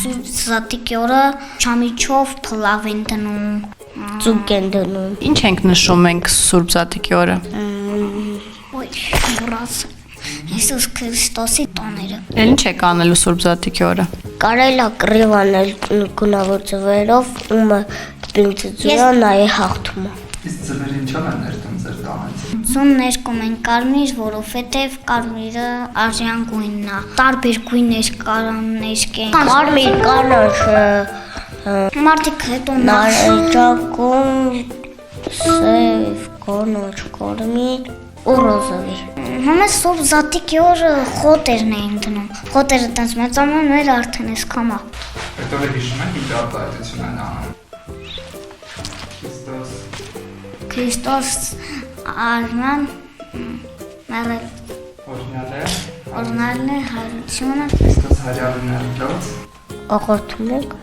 Սուրբ Զատիկի օրը չամիչով փլավ են դնում, Ծուկ են դնում։ Ինչ ենք նշում ենք Սուրբ Զատիկի օրը։ Ոյ, բրաս Հիսուս Քրիստոսի տոները։ Էլ ինչ եք անելու Սուրբ Զատիկի օրը։ Կարել է կռիվ անել գունավոր ձվերով, ումը պինցծուրա նայ հաղթում է։ Իսկ ձվերը ինչով են ներդում ձեր տանից։ Ձուն ներկում են կարմիր, որովհետև կարմիրը արժան գույնն է։ Տարբեր գույներ կարան ներկեն։ Կարմիր կանաչը, Մարդիկ հետո նարնջակում, սև, կանաչ, կարմիր ու ռոզովի։ Համես Սուրբ Զատիկի օրը խոտերն էին դնում։ Խոտերը տենց մեծամոներ արդեն էս կամա։ Հետո էլ հիշում եք ինչ արտահայտություն են անում։ Քրիստոս արման մեռել Օրինալ է օրնալն է հայրությունը Քրիստոս հարյալն է լոց Աղոթում ենք,